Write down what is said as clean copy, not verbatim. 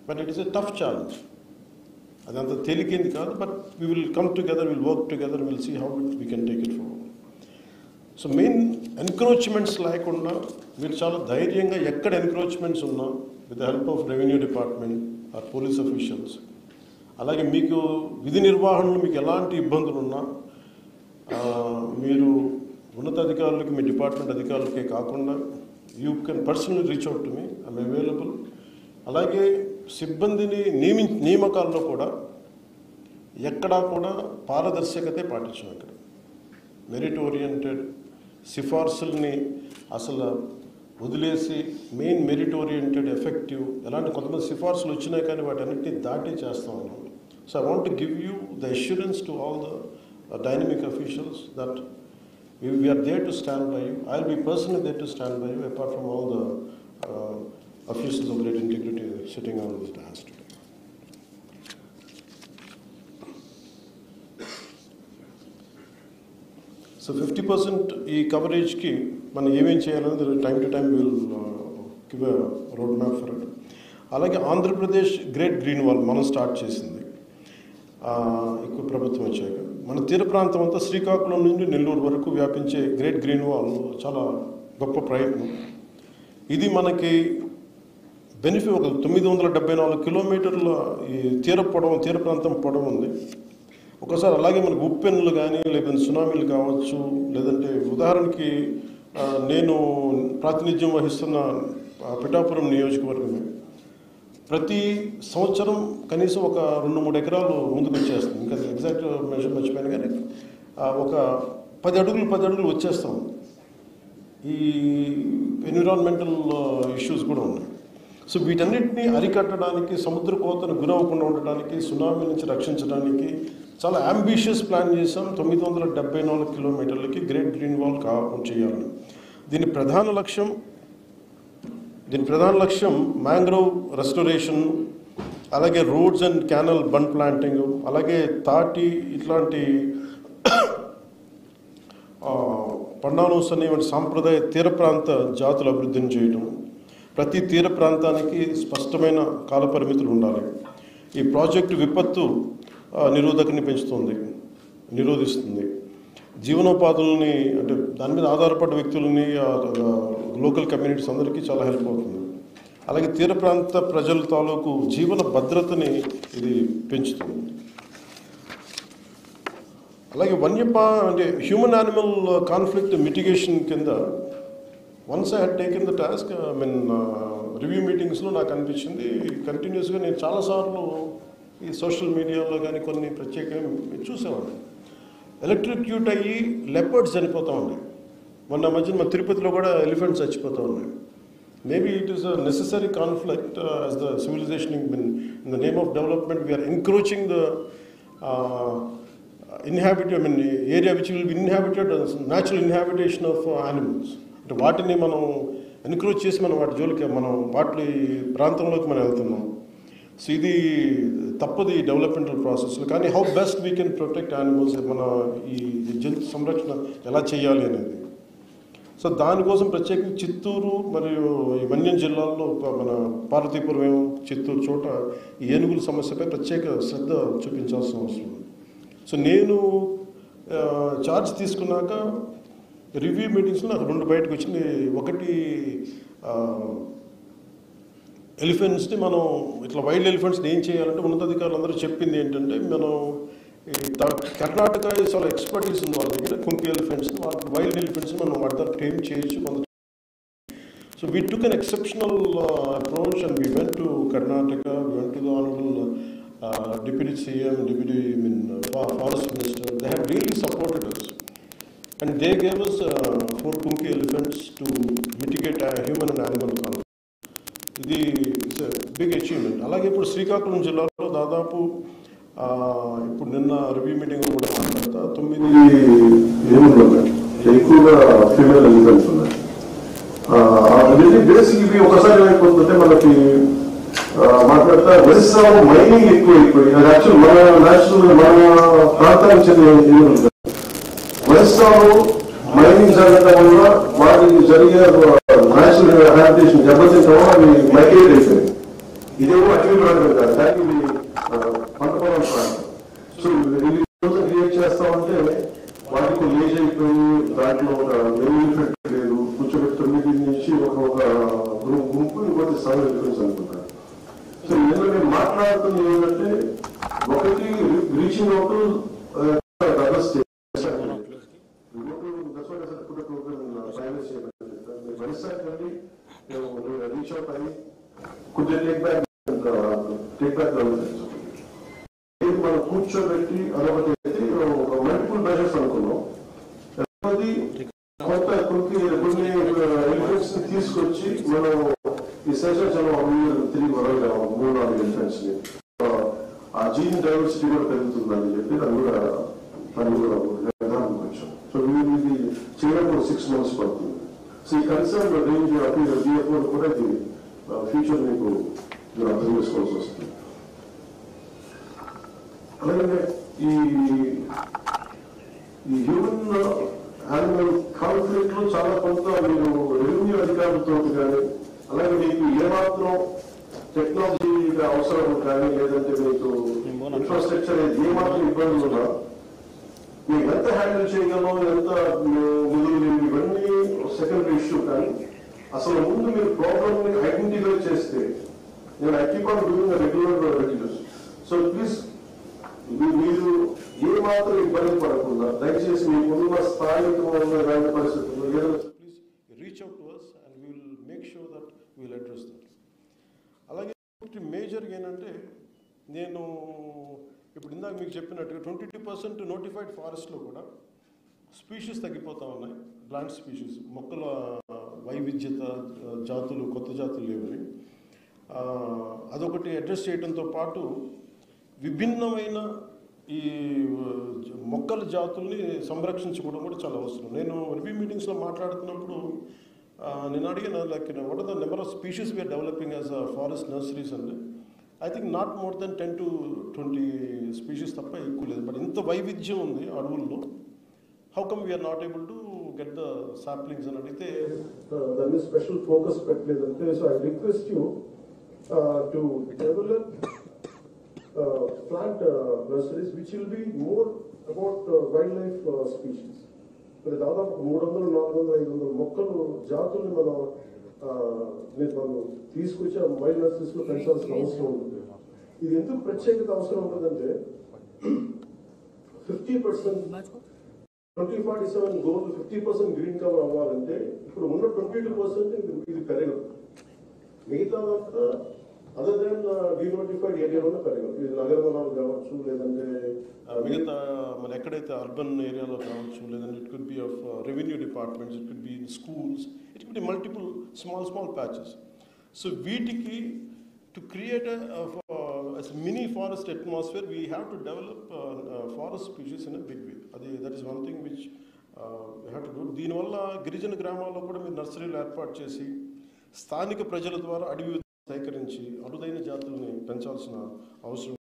But it is a tough challenge. అదంతా తేలికేంది కాదు, but we will come together, will work together, will see how we can take it forward. So main encroachments లేకుండా మీరు చాలా ధైర్యంగా ఎక్కడ encroachments ఉన్నా with the help of revenue department or police officials, అలాగే మీకు విధి నిర్వహణలో మీకు ఎలాంటి ఇబ్బందులు ఉన్నా మీరు ఉన్నతాధికారులకి, మీ డిపార్ట్మెంట్ అధికారులకే కాకుండా you can personally reach out to me, I'm available. అలాగే సిబ్బందిని నియామకాల్లో కూడా ఎక్కడా కూడా పారదర్శకతే పాటించాం. ఇక్కడ మెరిట్ ఓరియంటెడ్ సిఫార్సుల్ని అసలు వదిలేసి మెయిన్ మెరిట్ ఓరియంటెడ్ ఎఫెక్టివ్, ఎలాంటి కొంతమంది సిఫార్సులు వచ్చినాయి కానీ వాటన్నిటిని దాటి చేస్తూ ఉన్నాం. So I want to give you the assurance to all the dynamic officials that we are there to stand by you. I will be personally there to stand by you, apart from all the officials of great integrity sitting on this dais today. So 50% ఈ కవరేజ్కి మనం ఏమేం చేయాలనేది time to time will give a road map for it. అలాగే Andhra Pradesh great green wall మనం start చేసింది ఎక్కువ ప్రభుత్వం వచ్చాక. మన తీర ప్రాంతం అంతా శ్రీకాకుళం నుండి నెల్లూరు వరకు వ్యాపించే గ్రేట్ గ్రీన్ వాల్ చాలా గొప్ప ప్రయత్నం. ఇది మనకి బెనిఫిట్. ఒక 974 కిలోమీటర్ల ఈ తీర ప్రాంతం పొడవు ఉంది. ఒకసారి అలాగే మనకు ఉప్పెన్నులు కానీ, లేదంటే సునామీలు కావచ్చు, లేదంటే ఉదాహరణకి నేను ప్రాతినిధ్యం వహిస్తున్న పిఠాపురం నియోజకవర్గం ప్రతి సంవత్సరం కనీసం ఒక 2-3 ఎకరాలు ముందుకు వచ్చేస్తుంది. ఇంకా ఎగ్జాక్ట్ మెజర్ మర్చిపోయాను కానీ ఒక 10 అడుగులు వచ్చేస్తాం. ఈ ఎన్విరాన్మెంటల్ ఇష్యూస్ కూడా ఉన్నాయి. సో వీటన్నిటిని అరికట్టడానికి, సముద్ర కోతను గురవ్వకుండా ఉండటానికి, సునామీ నుంచి రక్షించడానికి చాలా అంబిషియస్ ప్లాన్ చేసాం. 974 కిలోమీటర్లకి గ్రేట్ గ్రీన్ వాల్ చేయాలని. దీని ప్రధాన లక్ష్యం మ్యాంగ్రోవ్ రెస్టోరేషన్, అలాగే roads and canal bund planting, అలాగే తాటి ఇట్లాంటి పండానోస్ అనేటువంటి సాంప్రదాయ తీర ప్రాంత జాతుల అభివృద్ధిని చేయడం. ప్రతి తీర ప్రాంతానికి స్పష్టమైన కాల పరిమితులు ఉండాలి. ఈ ప్రాజెక్టు విపత్తు నిరోధకని నిరోధిస్తుంది. జీవనోపాధుల్ని, అంటే దాని మీద ఆధారపడ్డ వ్యక్తులని, లోకల్ కమ్యూనిటీస్ అందరికీ చాలా హెల్ప్ అవుతుంది. అలాగే తీర ప్రాంత ప్రజల తాలూకు జీవన భద్రతని ఇది పెంచుతుంది. అలాగే అంటే హ్యూమన్ యానిమల్ కాన్ఫ్లిక్ట్ మిటిగేషన్ కింద once I had taken the task, review మీటింగ్స్లో నాకు అనిపించింది, కంటిన్యూస్గా నేను చాలాసార్లు ఈ సోషల్ మీడియాలో కానీ కొన్ని ప్రత్యేకంగా చూసేవాడిని. ఎలక్ట్రిక్యూట్ అయ్యి లెపర్డ్స్ చనిపోతూ ఉన్నాయి. మొన్న మధ్యన మన తిరుపతిలో కూడా ఎలిఫెంట్స్ చచ్చిపోతూ ఉన్నాయి. Maybe it is a necessary conflict as the civilisation in the name of development we are encroaching the area which will be inhabited natural inhabitation of animals. అంటే వాటిని మనం ఎన్క్రోచ్ చేసి మనం వాటి జోలికి వాటి ప్రాంతంలోకి మనం వెళ్తున్నాం. సో ఇది తప్పదు ఈ డెవలప్మెంటల్ ప్రాసెస్లో. కానీ how best we can protect animals, మన ఈ జంతు సంరక్షణ ఎలా చేయాలి అనేది. సో దానికోసం ప్రత్యేకంగా చిత్తూరు మరియు ఈ మన్యం జిల్లాల్లో మన పార్వతీపురం, చిత్తూరు చోట ఈ ఏనుగుల సమస్యపై ప్రత్యేక శ్రద్ధ చూపించాల్సిన అవసరం ఉంది. సో నేను ఛార్జ్ తీసుకున్నాక రివ్యూ మీటింగ్స్లో నాకు 2 బయటకు వచ్చింది. ఒకటి ఎలిఫెంట్స్ని మనం ఇట్లా వైల్డ్ ఎలిఫెంట్స్ని ఏం చేయాలంటే ఉన్నతాధికారులు అందరూ చెప్పింది ఏంటంటే, మనం ఈ కర్ణాటక చాలా ఎక్స్పర్టీస్ ఉంది వాళ్ళ దగ్గర. కుంకి ఎలిఫెంట్స్ని, వైల్డ్ ఎలిఫెంట్స్ని మనం వాటితో ట్రైన్ చేయొచ్చు. So we took an exceptional approach and we went to Karnataka, we went to the honourable deputy CM, forest minister. They have really supported us and they gave us 4 Kumki elephants to mitigate human and animal conflict. ఇది it's a big achievement. అలాగే ఇప్పుడు శ్రీకాకుళం జిల్లాలో దాదాపు ఇప్పుడు నిన్న review meeting కూడా మాట్లాడతా 9 ఏనుగులు ఉన్నాయి, ఎక్కువగా ఫీమేల్ ఎలిఫెంట్స్ ఉన్నాయి. బేసిక్ ఒకసారి ఏమైపోతుందంటే మనకి మాట్లాడతా ఒరిస్సాలో మైనింగ్ ఎక్కువైపోయి, అది యాక్చువల్ మన ప్రాంతానికి చెందిన ఏనుగులు. ఒరిస్సాలో మైనింగ్ జరగడం వల్ల వాటికి జరిగే నేచురల్ హ్యాబిటేషన్ దెబ్బతింటం, అవి మైగ్రేట్ అయిపోయింది. ఇదేమో అటవీ ప్రాంతం కాదు, కానీ ఇది పంట పొలం ప్రాంతం. సో ఇన్ని రోజులు క్రియేట్ చేస్తామంటే వాటికి లేజ్ అయిపోయి దాంట్లో ఒక బెనిఫిట్ లేదు, కూర్చోబెట్టి 9 నుంచి ఒక గుంపు ఇంకోటి 7 డిఫరెన్స్ అనుకుంటారు. సో ఇందులో నేను మాట్లాడుతుంది ఏంటంటే ఒకటి reaching out other state. reach out అయ్యి could they take back the ఇది మనం కూర్చోబెట్టి అదొకటి అయితే ఒక మల్టిపుల్ మెజర్స్ అనుకున్నాం. అది కొత్త కొన్ని ఎలిఫెంట్స్ ని తీసుకొచ్చి మనం ఈ శేషాచలం తిరిగి వరగలేము 3-4 ఎలిఫెంట్స్ ని. ఆ జీన్ డైవర్సిటీ కూడా పెరుగుతుందని చెప్పి దాన్ని కూడా నిర్ధారణకు వచ్చాం. సో ఇది చేయడం 6 months పడుతుంది. సో ఈ కన్సర్న్ రేంజ్ డిఎఫ్ఓ కూడా ఇది ఫ్యూచర్ మీకు అర్థం చేసుకోవాల్సి వస్తుంది. అలాగే ఈ హ్యూమన్ యానిమల్ కాన్ఫ్లిక్ట్ లో చాలా కొంత మీరు రెవెన్యూ అధికారులతో కానీ అలాగే మీకు ఏమాత్రం టెక్నాలజీ అవసరం కానీ లేదంటే మీకు ఇన్ఫ్రాస్ట్రక్చర్ ఏమాత్రం ఇబ్బందులు ఉన్నా మీకు ఎంత హ్యాండిల్ చేయగలం, ఎంత నిధులు ఇవన్నీ సెకండరీ ఇష్యూ. కానీ అసలు ముందు మీరు ప్రాబ్లమ్ ని ఐడెంటిఫై చేస్తే నేను I keep on doing regular reviews. So please మీరు ఏ మాత్రం ఇబ్బంది పడకుండా దయచేసి మీకున్న స్థానికమైన ఇలాంటి పరిస్థితుల్లో ఏదైనా please reach out to us and we will make sure that we will address that. అలాగే మేజర్గా ఏంటంటే నేను ఇప్పుడు ఇందాక మీకు చెప్పినట్టుగా 22% నోటిఫైడ్ ఫారెస్ట్లో కూడా స్పీషీస్ తగ్గిపోతూ ఉన్నాయి. ప్లాంట్ స్పీషీస్, మొక్కల వైవిధ్యత, జాతులు, కొత్త జాతులు లేవని అదొకటి అడ్రస్ చేయడంతో పాటు విభిన్నమైన ఈ మొక్కల జాతుల్ని సంరక్షించుకోవడం కూడా చాలా అవసరం. నేను రివ్యూ మీటింగ్స్లో మాట్లాడుతున్నప్పుడు నేను అడిగిన like what are the number of species we're developing as a forest nurseries అంటే I think not more than 10 to 20 species తప్ప ఎక్కువ లేదు. బట్ ఇంత వైవిధ్యం ఉంది అడవుల్లో, how come we're not able to get the saplings అని అడిగితే దాన్ని స్పెషల్ ఫోకస్ పెట్టలేదంటే. So I request you to develop plant nurseries which will be more about wildlife species. మరి దాదాపు 300, 400, 500 మొక్కలు జాతుల్ని మనం తీసుకొచ్చి వైల్డ్ నర్సరీస్ లో పెంచాల్సిన అవసరం ఉంటుంది. ఇది ఎందుకు ప్రత్యేకత అవసరం ఉంటుందంటే 50% 2047 గోల్ 50% గ్రీన్ కవర్ అవ్వాలంటే ఇప్పుడు ఉన్న 22% ఇది పెరగదు. మిగతాదంతా అదర్ దెన్ డినోటిఫైడ్ ఏరియాలోనే పెరగదు. ఇది నగర వనాలు కావచ్చు, లేదంటే మిగతా మన ఎక్కడైతే అర్బన్ ఏరియాలో కావచ్చు, లేదంటే it could be of revenue departments, it could be in schools, it could be multiple small patches. So వీటికి to create mini forest atmosphere we have to develop forest species in a big way. That is one thing which we have to do. దీనివల్ల గిరిజన గ్రామాల్లో కూడా మీరు నర్సరీలు ఏర్పాటు చేసి స్థానిక ప్రజల ద్వారా అడవి సేకరించి అరుదైన జాతుల్ని పెంచాల్సిన అవసరం